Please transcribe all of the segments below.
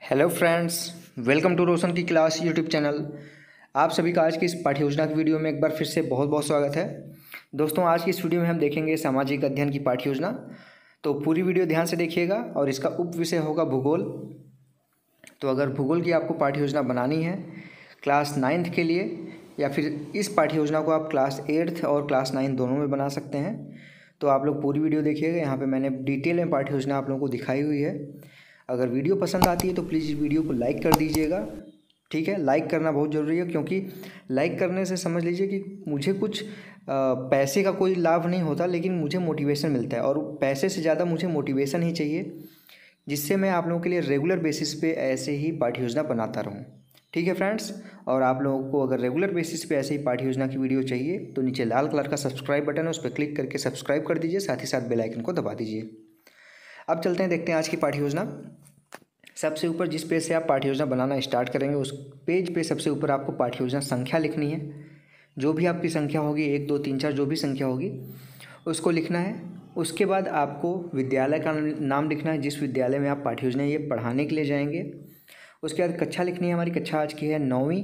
Hello friends, welcome to रोशन की class YouTube channel. आप सभी का आज की इस पाठ्य योजना की वीडियो में एक बार फिर से बहुत बहुत स्वागत है। दोस्तों, आज की इस वीडियो में हम देखेंगे सामाजिक अध्ययन की पाठ्य योजना। तो पूरी वीडियो ध्यान से देखिएगा और इसका उप विषय होगा भूगोल। तो अगर भूगोल की आपको पाठ्य योजना बनानी है क्लास 9th के लिए, या फिर इस पाठ्य योजना को आप क्लास 8th और क्लास 9 दोनों में बना सकते हैं, तो आप लोग पूरी वीडियो देखिएगा। यहाँ पे मैंने डिटेल में पाठ्य योजना आप लोगों को दिखाई हुई है। अगर वीडियो पसंद आती है तो प्लीज़ इस वीडियो को लाइक कर दीजिएगा। ठीक है, लाइक करना बहुत ज़रूरी है, क्योंकि लाइक करने से समझ लीजिए कि मुझे कुछ पैसे का कोई लाभ नहीं होता, लेकिन मुझे मोटिवेशन मिलता है, और पैसे से ज़्यादा मुझे मोटिवेशन ही चाहिए, जिससे मैं आप लोगों के लिए रेगुलर बेसिस पे ऐसे ही पाठ्य योजना बनाता रहूँ। ठीक है फ्रेंड्स, और आप लोगों को अगर रेगुलर बेसिस पे ऐसे ही पाठ्य योजना की वीडियो चाहिए तो नीचे लाल कलर का सब्सक्राइब बटन है, उस पर क्लिक करके सब्सक्राइब कर दीजिए, साथ ही साथ बेल आइकन को दबा दीजिए। अब चलते हैं, देखते हैं आज की पाठ्य योजना। सबसे ऊपर जिस पेज से आप पाठ्य योजना बनाना स्टार्ट करेंगे, उस पेज पे सबसे ऊपर आपको पाठ्य योजना संख्या लिखनी है। जो भी आपकी संख्या होगी, 1 2 3 4 जो भी संख्या होगी उसको लिखना है। उसके बाद आपको विद्यालय का नाम लिखना है, जिस विद्यालय में आप पाठ्य योजना ये पढ़ाने के लिए जाएंगे। उसके बाद कक्षा लिखनी है, हमारी कक्षा आज की है 9वीं।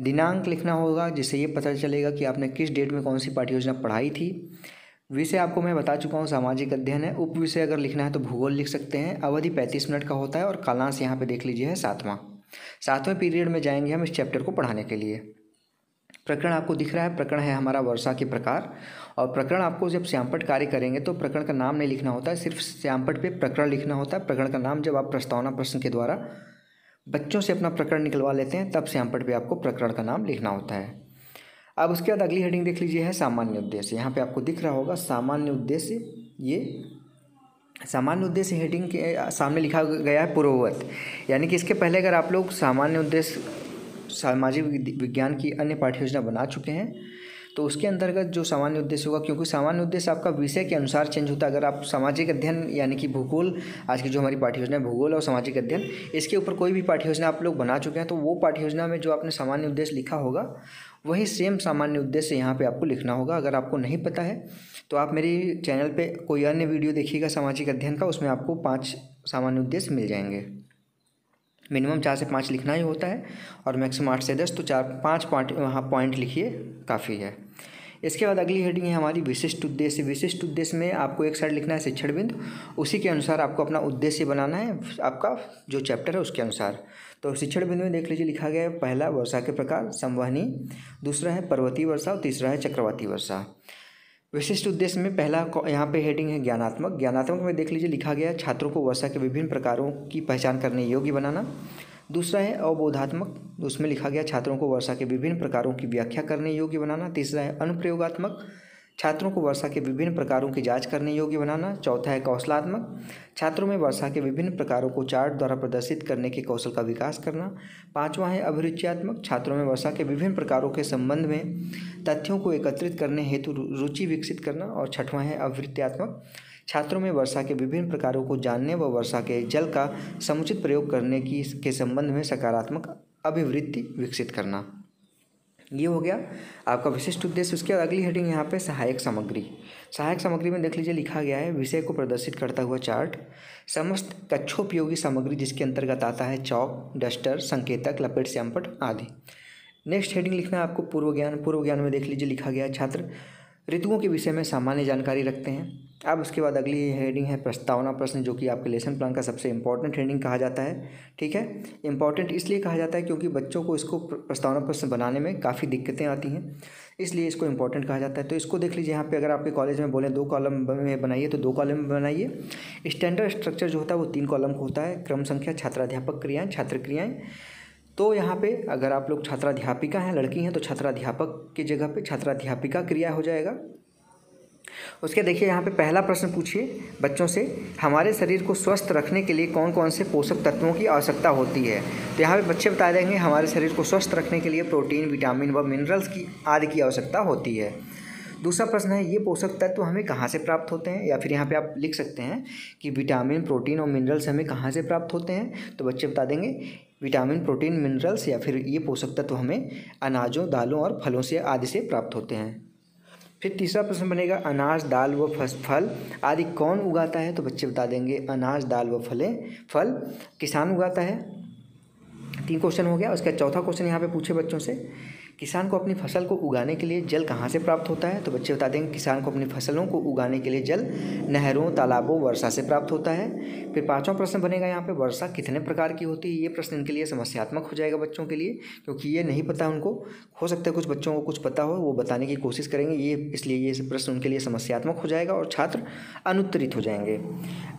दिनांक लिखना होगा, जिससे ये पता चलेगा कि आपने किस डेट में कौन सी पाठ्य योजना पढ़ाई थी। विषय आपको मैं बता चुका हूँ, सामाजिक अध्ययन है। उप विषय अगर लिखना है तो भूगोल लिख सकते हैं। अवधि 35 मिनट का होता है और कालांश यहाँ पे देख लीजिए है 7वां पीरियड में जाएंगे हम इस चैप्टर को पढ़ाने के लिए। प्रकरण आपको दिख रहा है, प्रकरण है हमारा वर्षा के प्रकार। और प्रकरण आपको जब श्यामपट्ट कार्य करेंगे तो प्रकरण का नाम नहीं लिखना होता है, सिर्फ श्यामपट्ट पे प्रकरण लिखना होता है। प्रकरण का नाम जब आप प्रस्तावना प्रश्न के द्वारा बच्चों से अपना प्रकरण निकलवा लेते हैं, तब श्यामपट्ट पे आपको प्रकरण का नाम लिखना होता है। अब उसके बाद अगली हेडिंग देख लीजिए है सामान्य उद्देश्य। यहाँ पे आपको दिख रहा होगा सामान्य उद्देश्य। ये सामान्य उद्देश्य हेडिंग के सामने लिखा गया है पूर्ववत, यानी कि इसके पहले अगर आप लोग सामान्य उद्देश्य सामाजिक विज्ञान की अन्य पाठ्य योजना बना चुके हैं तो उसके अंतर्गत जो सामान्य उद्देश्य होगा, क्योंकि सामान्य उद्देश्य आपका विषय के अनुसार चेंज होता है। अगर आप सामाजिक अध्ययन यानी कि भूगोल, आज की जो हमारी पाठ्य योजना है भूगोल और सामाजिक अध्ययन, इसके ऊपर कोई भी पाठ्य योजना आप लोग बना चुके हैं, तो वो पाठ्य योजना में जो आपने सामान्य उद्देश्य लिखा होगा वही सेम सामान्य उद्देश्य यहाँ पे आपको लिखना होगा। अगर आपको नहीं पता है तो आप मेरी चैनल पे कोई अन्य वीडियो देखिएगा सामाजिक अध्ययन का, उसमें आपको 5 सामान्य उद्देश्य मिल जाएंगे। मिनिमम 4 से 5 लिखना ही होता है, और मैक्सिमम 8 से 10, तो 4-5 पॉइंट लिखिए, काफ़ी है। इसके बाद अगली हेडिंग है हमारी विशिष्ट उद्देश्य। विशिष्ट उद्देश्य में आपको एक साइड लिखना है शिक्षण बिंदु, उसी के अनुसार आपको अपना उद्देश्य बनाना है, आपका जो चैप्टर है उसके अनुसार। तो शिक्षण बिंदु में देख लीजिए लिखा गया है, पहला वर्षा के प्रकार संवहनी, दूसरा है पर्वतीय वर्षा और तीसरा है चक्रवाती वर्षा। विशिष्ट उद्देश्य में पहला यहाँ पे हेडिंग है ज्ञानात्मक। ज्ञानात्मक में देख लीजिए लिखा गया है छात्रों को वर्षा के विभिन्न प्रकारों की पहचान करने योग्य बनाना। दूसरा है अवबोधात्मक, उसमें लिखा गया छात्रों को वर्षा के विभिन्न प्रकारों की व्याख्या करने योग्य बनाना। तीसरा है अनुप्रयोगात्मक, छात्रों को वर्षा के विभिन्न प्रकारों की जांच करने योग्य बनाना। चौथा है कौशलात्मक, छात्रों में वर्षा के विभिन्न प्रकारों को चार्ट द्वारा प्रदर्शित करने के कौशल का विकास करना। पांचवा है अभिरुचियात्मक, छात्रों में वर्षा के विभिन्न प्रकारों के संबंध में तथ्यों को एकत्रित करने हेतु रुचि विकसित करना। और छठवां है अवृत्त्यात्मक, छात्रों में वर्षा के विभिन्न प्रकारों को जानने व वर्षा के जल का समुचित प्रयोग करने के संबंध में सकारात्मक अभिवृत्ति विकसित करना। ये हो गया आपका विशिष्ट उद्देश्य। उसके बाद अगली हेडिंग यहाँ पे सहायक सामग्री। सहायक सामग्री में देख लीजिए लिखा गया है विषय को प्रदर्शित करता हुआ चार्ट, समस्त कक्षोपयोगी सामग्री जिसके अंतर्गत आता है चौक, डस्टर, संकेतक, लपेट, श्यामपट्ट आदि। नेक्स्ट हेडिंग लिखना है आपको पूर्व ज्ञान। पूर्व ज्ञान में देख लीजिए लिखा गया है छात्र ऋतुओं के विषय में सामान्य जानकारी रखते हैं। अब उसके बाद अगली हेडिंग है प्रस्तावना प्रश्न, जो कि आपके लेसन प्लान का सबसे इंपॉर्टेंट हेडिंग कहा जाता है। ठीक है, इंपॉर्टेंट इसलिए कहा जाता है क्योंकि बच्चों को इसको प्रस्तावना प्रश्न बनाने में काफ़ी दिक्कतें आती हैं, इसलिए इसको इंपॉर्टेंट कहा जाता है। तो इसको देख लीजिए यहाँ पे, अगर आपके कॉलेज में बोलें 2 कॉलम में बनाइए तो 2 कॉलम में बनाइए। स्टैंडर्ड स्ट्रक्चर जो होता है वो 3 कॉलम का होता है। क्रम संख्या, छात्राध्यापक क्रियाएँ, छात्र क्रियाएँ। तो यहाँ पे अगर आप लोग छात्राध्यापिका हैं, लड़की हैं, तो छात्राध्यापक की जगह पे छात्राध्यापिका क्रिया हो जाएगा। उसके देखिए यहाँ पे पहला प्रश्न पूछिए बच्चों से, हमारे शरीर को स्वस्थ रखने के लिए कौन कौन से पोषक तत्वों की आवश्यकता होती है। तो यहाँ पे बच्चे बता देंगे हमारे शरीर को स्वस्थ रखने के लिए प्रोटीन, विटामिन व मिनरल्स की आदि की आवश्यकता होती है। दूसरा प्रश्न है ये पोषक तत्व हमें कहाँ से प्राप्त होते हैं, या फिर यहाँ पे आप लिख सकते हैं कि विटामिन, प्रोटीन और मिनरल्स हमें कहाँ से प्राप्त होते हैं। तो बच्चे बता देंगे विटामिन, प्रोटीन, मिनरल्स या फिर ये पोषक तत्व हमें अनाजों, दालों और फलों से आदि से प्राप्त होते हैं। फिर तीसरा प्रश्न बनेगा अनाज, दाल व फल आदि कौन उगाता है। तो बच्चे बता देंगे अनाज, दाल व फल किसान उगाता है। 3 क्वेश्चन हो गया। उसका चौथा क्वेश्चन यहाँ पे पूछे बच्चों से, किसान को अपनी फसल को उगाने के लिए जल कहाँ से प्राप्त होता है? तो बच्चे बता देंगे किसान को अपनी फसलों को उगाने के लिए जल नहरों, तालाबों, वर्षा से प्राप्त होता है। फिर 5वां प्रश्न बनेगा यहाँ पे, वर्षा कितने प्रकार की होती है? ये प्रश्न इनके लिए समस्यात्मक हो जाएगा बच्चों के लिए, क्योंकि ये नहीं पता उनको। हो सकता है कुछ बच्चों को कुछ पता हो, वो बताने की कोशिश करेंगे, ये इसलिए ये प्रश्न उनके लिए समस्यात्मक हो जाएगा और छात्र अनुत्तरित हो जाएंगे।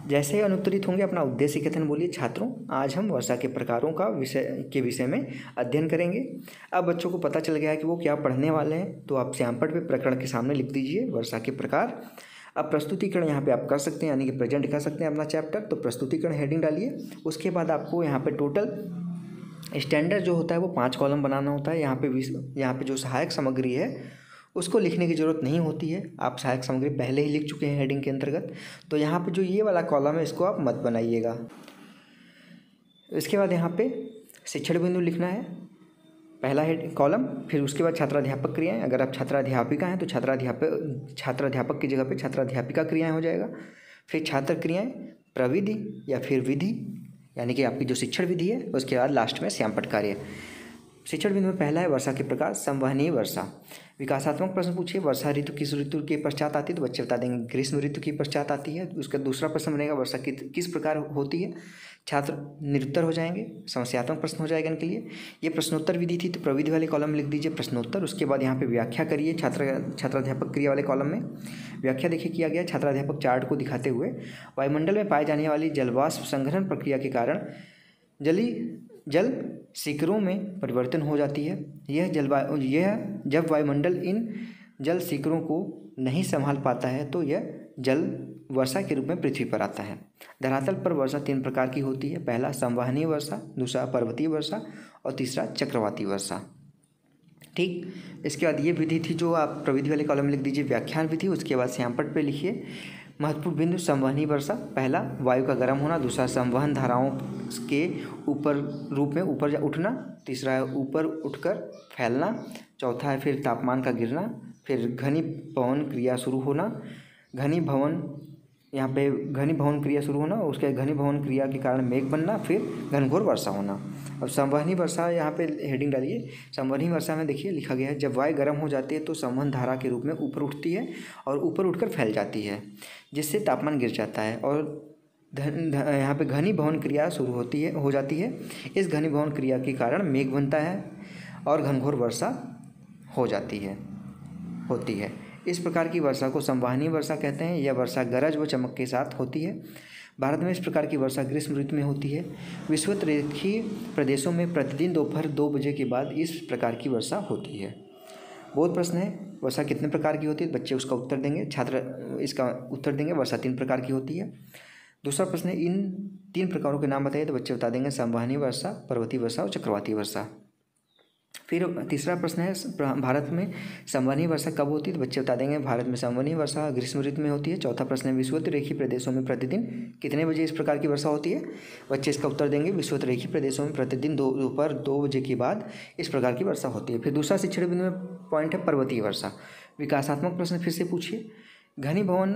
जैसे ही अनुत्तरित होंगे अपना उद्देश्य कथन बोलिए। छात्रों, आज हम वर्षा के प्रकारों का विषय में अध्ययन करेंगे। अब बच्चों को पता चल गया है कि वो क्या पढ़ने वाले हैं, तो आप श्यामपट्ट पे प्रकरण के सामने लिख दीजिए वर्षा के प्रकार। अब प्रस्तुतिकरण यहाँ पे आप कर सकते हैं, यानी कि प्रेजेंट कर सकते हैं अपना चैप्टर। तो प्रस्तुतिकरण हेडिंग डालिए। उसके बाद आपको यहाँ पे टोटल स्टैंडर्ड जो होता है वो 5 कॉलम बनाना होता है। यहाँ पे जो सहायक सामग्री है उसको लिखने की ज़रूरत नहीं होती है, आप सहायक सामग्री पहले ही लिख चुके हैं हेडिंग के अंतर्गत। तो यहाँ पे जो ये वाला कॉलम है इसको आप मत बनाइएगा। इसके बाद यहाँ पे शिक्षण बिंदु लिखना है, पहला हेड कॉलम। फिर उसके बाद छात्राध्यापक क्रियाएं। अगर आप छात्राध्यापिका हैं तो छात्राध्यापक की जगह पे छात्राध्यापिका क्रियाएं हो जाएगा। फिर छात्र क्रियाएं, प्रविधि या फिर विधि, यानी कि आपकी जो शिक्षण विधि है। उसके बाद लास्ट में श्यामपट्ट कार्य। शिक्षण बिंदु में पहला है वर्षा के प्रकार, संवहनीय वर्षा। विकासात्मक प्रश्न पूछिए, वर्षा ऋतु किस ऋतु के पश्चात आती है? तो बच्चे बता देंगे ग्रीष्म ऋतु के पश्चात आती है। उसका दूसरा प्रश्न बनेगा, वर्षा किस प्रकार होती है? छात्र निरुत्तर हो जाएंगे, समस्यात्मक प्रश्न हो जाएगा इनके लिए। ये प्रश्नोत्तर विधि थी, तो प्रविधि वाले कॉलम में लिख दीजिए प्रश्नोत्तर। उसके बाद यहाँ पे व्याख्या करिए, छात्राध्यापक क्रिया वाले कॉलम में व्याख्या देखिए किया गया छात्राध्यापक चार्ट को दिखाते हुए। वायुमंडल में पाए जाने वाली जलवाष्प संघनन प्रक्रिया के कारण जल सीकरों में परिवर्तन हो जाती है। यह जब वायुमंडल इन जल सीकरों को नहीं संभाल पाता है तो यह जल वर्षा के रूप में पृथ्वी पर आता है। धरातल पर वर्षा 3 प्रकार की होती है, पहला संवहनीय वर्षा, दूसरा पर्वतीय वर्षा और तीसरा चक्रवाती वर्षा। ठीक, इसके बाद ये विधि थी जो आप प्रविधि वाले कॉलम में लिख दीजिए व्याख्यान विधि। उसके बाद श्यामपट्ट पे लिखिए महत्वपूर्ण बिंदु, संवहनीय वर्षा। पहला वायु का गर्म होना, दूसरा संवहन धाराओं के ऊपर रूप में ऊपर उठना, तीसरा है ऊपर उठकर फैलना, चौथा है फिर तापमान का गिरना, फिर घनीभवन क्रिया शुरू होना। घनीभवन क्रिया शुरू होना, उसके घनीभवन क्रिया के कारण मेघ बनना, फिर घनघोर वर्षा होना। अब संवहनी वर्षा यहाँ पे हेडिंग डालिए। संवहनी वर्षा में देखिए लिखा गया है, जब वायु गर्म हो जाती है तो संवहन धारा के रूप में ऊपर उठती है और ऊपर उठकर फैल जाती है, जिससे तापमान गिर जाता है और यहाँ पे घनीभवन क्रिया शुरू हो जाती है। इस घनीभवन क्रिया के कारण मेघ बनता है और घनघोर वर्षा होती है। इस प्रकार की वर्षा को संवहनीय वर्षा कहते हैं। यह वर्षा गरज व चमक के साथ होती है। भारत में इस प्रकार की वर्षा ग्रीष्म ऋतु में होती है। विषुवत रेखीय प्रदेशों में प्रतिदिन दोपहर 2 बजे के बाद इस प्रकार की वर्षा होती है। बहुत प्रश्न है, वर्षा कितने प्रकार की होती है? बच्चे उसका उत्तर देंगे, छात्र इसका उत्तर देंगे। वर्षा 3 प्रकार की होती है। दूसरा प्रश्न है, इन 3 प्रकारों के नाम बताइए। तो बच्चे बता देंगे संवहनीय वर्षा, पर्वतीय वर्षा और चक्रवाती वर्षा। फिर तीसरा प्रश्न है, भारत में संवहनीय वर्षा कब होती है? तो बच्चे बता देंगे भारत में संवहनीय वर्षा ग्रीष्म ऋतु में होती है। चौथा प्रश्न है, विषुवत रेखीय प्रदेशों में प्रतिदिन कितने बजे इस प्रकार की वर्षा होती है? बच्चे इसका उत्तर देंगे विषुवत रेखीय प्रदेशों में प्रतिदिन दोपहर 2 बजे के बाद इस प्रकार की वर्षा होती है। फिर दूसरा शिक्षण बिंदु में पॉइंट है पर्वतीय वर्षा। विकासात्मक प्रश्न फिर से पूछिए, घनीभवन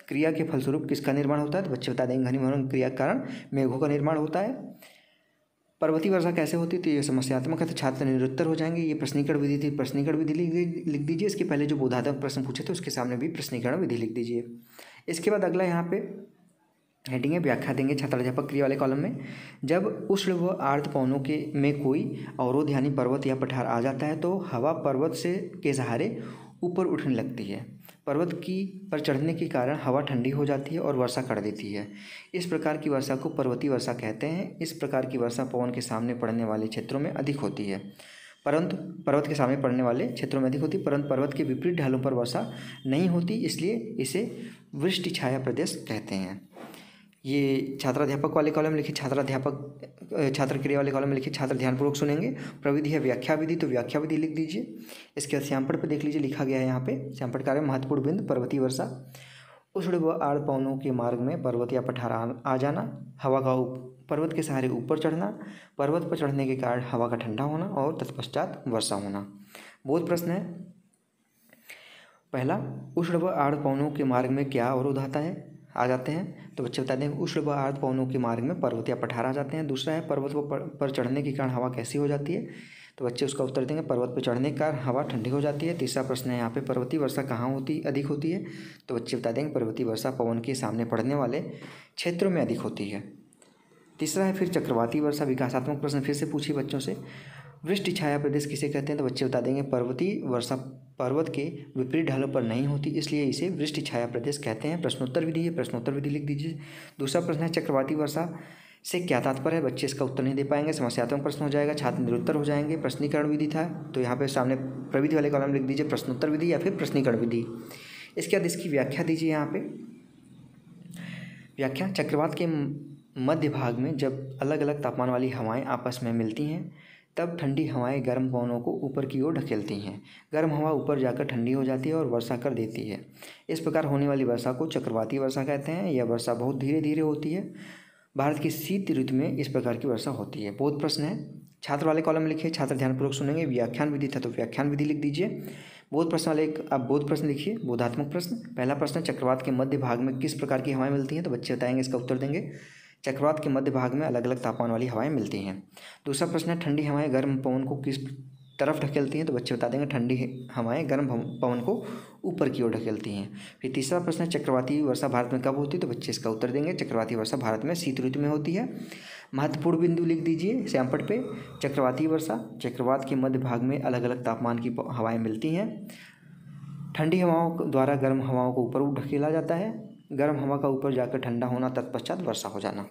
क्रिया के फलस्वरूप किसका निर्माण होता है? तो बच्चे बता देंगे घनीभवन क्रिया के कारण मेघों का निर्माण होता है। पर्वतीय वर्षा कैसे होती है? तो ये समस्यात्मक है, तो छात्र निरुत्तर हो जाएंगे। ये प्रश्नीकरण विधि थी, प्रश्नीकरण विधि लिख दीजिए। इसके पहले जो बोधात्मक प्रश्न पूछे थे उसके सामने भी प्रश्नीकरण विधि लिख दीजिए। इसके बाद अगला यहाँ पे हेडिंग है, व्याख्या देंगे छात्राध्यापक क्रिया वाले कॉलम में। जब उष्ण व आर्द्र पवनों में कोई अवरोध यानी पर्वत या पठार आ जाता है तो हवा पर्वत के सहारे ऊपर उठने लगती है। पर्वत पर चढ़ने के कारण हवा ठंडी हो जाती है और वर्षा कर देती है। इस प्रकार की वर्षा को पर्वतीय वर्षा कहते हैं। इस प्रकार की वर्षा पवन के सामने पड़ने वाले क्षेत्रों में अधिक होती है, परंतु पर्वत के सामने पड़ने वाले क्षेत्रों में अधिक होती है, परंतु पर्वत के विपरीत ढालों पर वर्षा नहीं होती, इसलिए इसे वृष्टि छाया प्रदेश कहते हैं। ये छात्राध्यापक वाले कॉलम लिखिए, छात्र क्रिया वाले कॉलम में लिखिए। छात्र ध्यानपूर्वक सुनेंगे। प्रविधि है व्याख्या विधि, तो व्याख्या विधि लिख दीजिए। इसके बाद श्यामपट्ट पे देख लीजिए, लिखा गया है यहाँ पे श्यामपट्ट कार्य महत्वपूर्ण बिंदु पर्वतीय वर्षा। उष्ण व आर्द्र पवनों के मार्ग में पर्वत या पठार आ जाना, हवा का पर्वत के सहारे ऊपर चढ़ना, पर्वत पर चढ़ने के कारण हवा का ठंडा होना और तत्पश्चात वर्षा होना। बहुत प्रश्न है। पहला, उष्ण व आर्द्र पवनों के मार्ग में क्या अवरोध आता है? आ जाते हैं। तो बच्चे बता दें उष्ण व आर्द्र पवनों के मार्ग में पर्वत या पठार आ जाते हैं। दूसरा है पर्वत पर चढ़ने के कारण हवा कैसी हो जाती है। तो बच्चे उसका उत्तर देंगे पर्वत पर चढ़ने के कारण हवा ठंडी हो जाती है। तीसरा प्रश्न है यहाँ पे पर्वतीय वर्षा कहाँ अधिक होती है। तो बच्चे बता देंगे पर्वतीय वर्षा पवन के सामने पड़ने वाले क्षेत्रों में अधिक होती है। तीसरा है फिर चक्रवाती वर्षा। विकासात्मक प्रश्न फिर से पूछिए बच्चों से। वृष्टि छाया प्रदेश किसे कहते हैं। तो बच्चे बता देंगे पर्वतीय वर्षा पर्वत के विपरीत ढालों पर नहीं होती, इसलिए इसे वृष्टि छाया प्रदेश कहते हैं। प्रश्नोत्तर विधि है, प्रश्नोत्तर विधि लिख दीजिए। दूसरा प्रश्न है चक्रवाती वर्षा से क्या तात्पर्य है। बच्चे इसका उत्तर नहीं दे पाएंगे, समस्यात्मक प्रश्न हो जाएगा, छात्र निरुत्तर हो जाएंगे। प्रश्नीकरण विधि था, तो यहाँ पे सामने प्रविधि वाले कॉलम लिख दीजिए प्रश्नोत्तर विधि या फिर प्रश्नीकरण विधि। इसके बाद इसकी व्याख्या दीजिए। यहाँ पे व्याख्या चक्रवात के मध्य भाग में जब अलग अलग तापमान वाली हवाएं आपस में मिलती हैं तब ठंडी हवाएं गर्म पवनों को ऊपर की ओर ढकेलती हैं। गर्म हवा ऊपर जाकर ठंडी हो जाती है और वर्षा कर देती है। इस प्रकार होने वाली वर्षा को चक्रवाती वर्षा कहते हैं। यह वर्षा बहुत धीरे धीरे होती है। भारत की शीत ऋतु में इस प्रकार की वर्षा होती है। बोध प्रश्न है, छात्र वाले कॉलम लिखिए, छात्र ध्यानपूर्वक सुनेंगे। व्याख्यान विधि था तो व्याख्यान विधि लिख दीजिए। बोध प्रश्न वाले आप बोध प्रश्न लिखिए, बोधात्मक प्रश्न। पहला प्रश्न चक्रवात के मध्य भाग में किस प्रकार की हवाएं मिलती हैं। तो बच्चे बताएंगे, इसका उत्तर देंगे चक्रवात के मध्य भाग में अलग अलग तापमान वाली हवाएं मिलती हैं। दूसरा प्रश्न है ठंडी हवाएं गर्म पवन को किस तरफ ढकेलती हैं। तो बच्चे बता देंगे ठंडी हवाएं गर्म पवन को ऊपर की ओर ढकेलती हैं। फिर तीसरा प्रश्न है चक्रवाती वर्षा भारत में कब होती है। तो बच्चे इसका उत्तर देंगे चक्रवाती वर्षा भारत में शीत ऋतु में होती है। महत्वपूर्ण बिंदु लिख दीजिए श्यामपट पे। चक्रवाती वर्षा चक्रवात के मध्य भाग में अलग अलग तापमान की हवाएं मिलती हैं। ठंडी हवाओं द्वारा गर्म हवाओं को ऊपर ढकेला जाता है। गर्म हवा का ऊपर जाकर ठंडा होना, तत्पश्चात वर्षा हो जाना।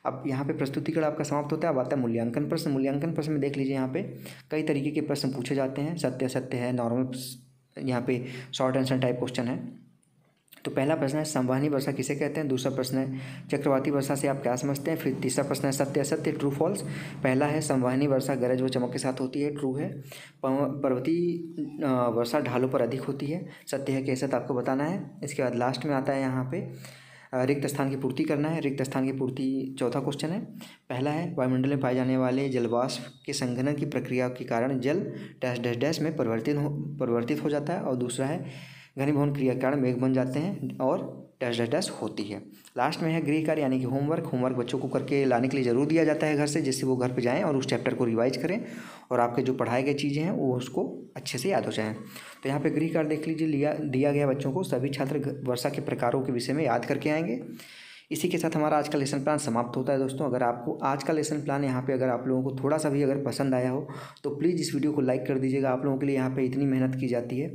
अब यहाँ पे प्रस्तुतिकरण आपका समाप्त होता है। अब आता है मूल्यांकन प्रश्न। मूल्यांकन प्रश्न में देख लीजिए, यहाँ पे कई तरीके के प्रश्न पूछे जाते हैं। सत्य असत्य है, नॉर्मल, यहाँ पे शॉर्ट आंसर टाइप क्वेश्चन है। तो पहला प्रश्न है संवहनी वर्षा किसे कहते हैं। दूसरा प्रश्न है चक्रवाती वर्षा से आप क्या समझते हैं। फिर तीसरा प्रश्न है सत्य असत्य, ट्रू फॉल्स। पहला है संवहनी वर्षा गरज व चमक के साथ होती है, ट्रू है। पर्वतीय वर्षा ढालों पर अधिक होती है, सत्य है कि असत्य आपको बताना है। इसके बाद लास्ट में आता है यहाँ पे रिक्त स्थान की पूर्ति करना है। रिक्त स्थान की पूर्ति चौथा क्वेश्चन है। पहला है वायुमंडल में पाए जाने वाले जलवाष्प के संघनन की प्रक्रिया के कारण जल डैश डैश डैश में परिवर्तित हो जाता है। और दूसरा है घनीभवन क्रिया के कारण मेघ बन जाते हैं और डैश डैश डैश होती है। लास्ट में है गृह कार्य यानी कि होमवर्क बच्चों को करके लाने के लिए ज़रूर दिया जाता है घर से, जिससे वो घर पे जाएं और उस चैप्टर को रिवाइज करें और आपके जो पढ़ाए गए चीज़ें हैं वो उसको अच्छे से याद हो जाएं। तो यहाँ पे गृह कार्य देख लीजिए, दिया गया बच्चों को। सभी छात्र वर्षा के प्रकारों के विषय में याद करके आएंगे। इसी के साथ हमारा आज का लेसन प्लान समाप्त होता है। दोस्तों अगर आपको आज का लेसन प्लान यहाँ पे अगर आप लोगों को थोड़ा सा भी अगर पसंद आया हो तो प्लीज़ इस वीडियो को लाइक कर दीजिएगा। आप लोगों के लिए यहाँ पे इतनी मेहनत की जाती है।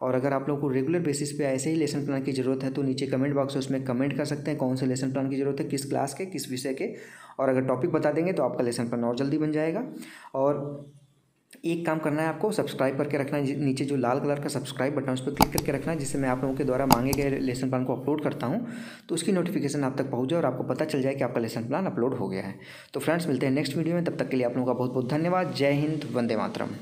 और अगर आप लोगों को रेगुलर बेसिस पे ऐसे ही लेसन प्लान की ज़रूरत है तो नीचे कमेंट बॉक्स है, उसमें कमेंट कर सकते हैं कौन से लेसन प्लान की ज़रूरत है, किस क्लास के, किस विषय के। और अगर टॉपिक बता देंगे तो आपका लेसन प्लान और जल्दी बन जाएगा। और एक काम करना है आपको, सब्सक्राइब करके रखना है। नीचे जो लाल कलर का सब्सक्राइब बटन है उस पर क्लिक करके रखना है, जिससे मैं आप लोगों के द्वारा मांगे गए लेसन प्लान को अपलोड करता हूं तो उसकी नोटिफिकेशन आप तक पहुंच जाए और आपको पता चल जाए कि आपका लेसन प्लान अपलोड हो गया है। तो फ्रेंड्स मिलते हैं नेक्स्ट वीडियो में, तब तक के लिए आप लोगों का बहुत बहुत धन्यवाद। जय हिंद, वंदे मातरम।